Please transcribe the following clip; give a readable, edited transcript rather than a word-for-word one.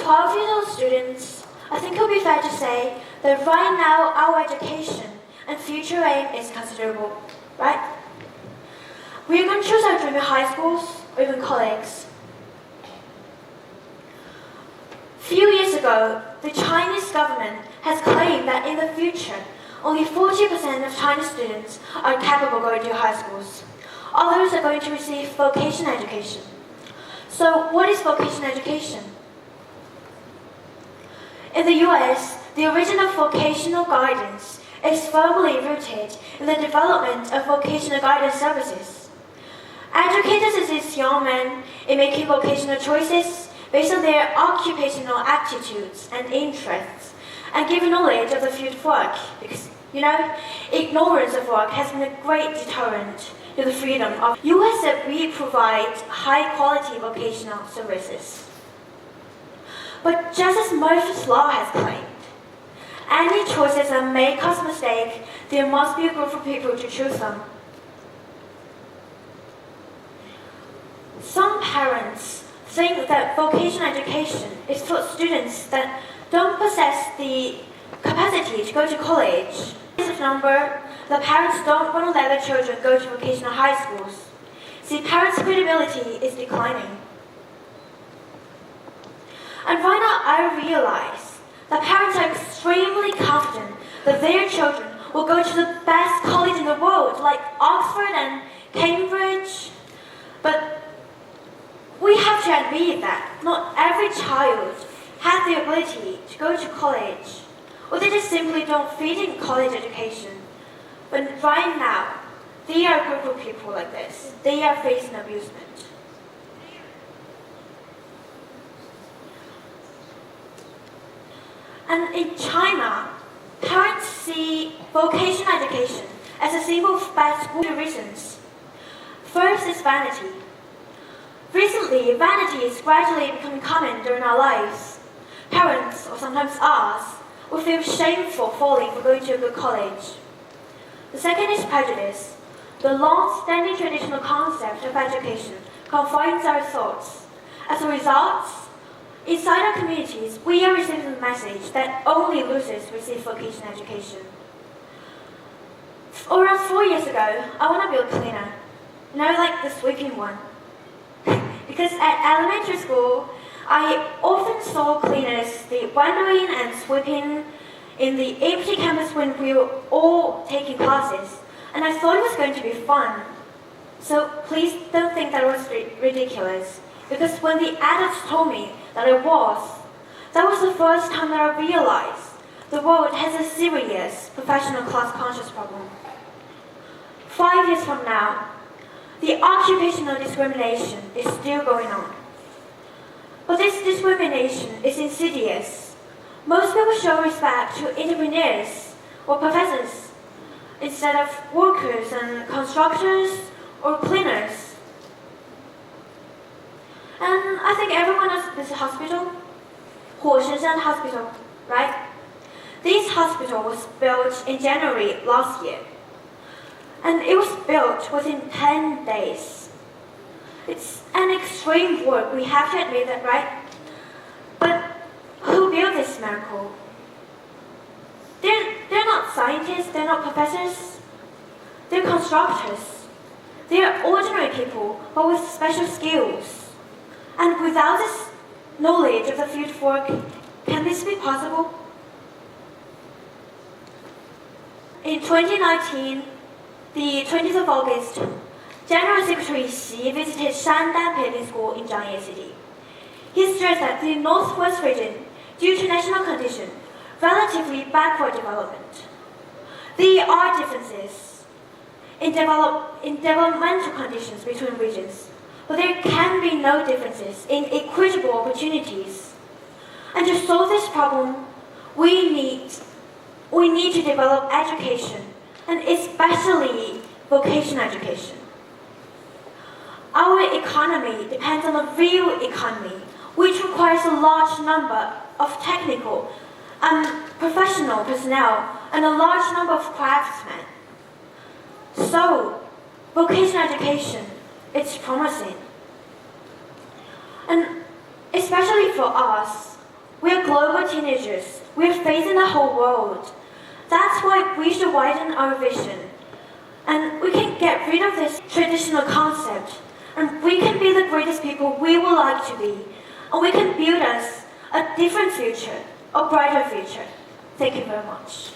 12-year-old students, I think it would be fair to say that right now our education and future aim is considerable, right? We are going to choose our dream in high schools or even colleges. Few years ago, the Chinese government has claimed that in the future, only 40% of Chinese students are capable of going to high schools. Others are going to receive vocational education. So what is vocational education? In the US, the original vocational guidance is firmly rooted in the development of vocational guidance services. Educators assist young men in making vocational choices based on their occupational aptitudes and interests, and give knowledge of the field of work, because, ignorance of work has been a great deterrent to the freedom of US that we provide high-quality vocational services. But just as Murphy's Law has claimed, any choices that may cause mistake, there must be a group of people to choose them. Some parents think that vocational education is for students that don't possess the capacity to go to college. This number, the parents don't want to let their children go to vocational high schools. See, parents' credibility is declining. And right now I realize that parents are extremely confident that their children will go to the best college in the world, like Oxford and Cambridge. But we have to admit that not every child has the ability to go to college, or they just simply don't fit in college education. But right now, they are a group of people like this. They are facing abusement. And in China, parents see vocational education as a symbol of bad school for two reasons. First is vanity. Recently, vanity is gradually becoming common during our lives. Parents, or sometimes us, will feel shameful falling for going to a good college. The second is prejudice. The long-standing traditional concept of education confines our thoughts. As a result, inside our communities, we are receiving the message that only losers receive vocational education. Around 4 years ago, I want to be a cleaner. Like the sweeping one. Because at elementary school, I often saw cleaners wandering and sweeping in the empty campus when we were all taking classes, and I thought it was going to be fun. So please don't think that was ridiculous, because when the adults told me that it was, that was the first time that I realized the world has a serious professional class conscious problem. 5 years from now, the occupational discrimination is still going on. But this discrimination is insidious. Most people show respect to entrepreneurs or professors instead of workers and constructors or cleaners. And I think everyone knows this hospital, Shan Hospital, right? This hospital was built in January last year. And it was built within 10 days. It's an extreme work, we have to admit that, right? But who built this miracle? They're not scientists, they're not professors. They're constructors. They're ordinary people, but with special skills. And without this knowledge of the field of work, can this be possible? In 2019, the 20th of August, General Secretary Xi visited Shandan Public School in Zhangye City. He stressed that the Northwest region, due to national condition, relatively backward development. There are differences in developmental conditions between regions, but there can be no differences in equitable opportunities. And to solve this problem, we need to develop education, and especially vocational education. Our economy depends on the real economy, which requires a large number of technical and professional personnel and a large number of craftsmen. So, vocational education, it's promising. And especially for us, We're global teenagers. We're facing the whole world. That's why we should widen our vision. And we can get rid of this traditional concept. And we can be the greatest people we would like to be. And we can build us a different future, a brighter future. Thank you very much.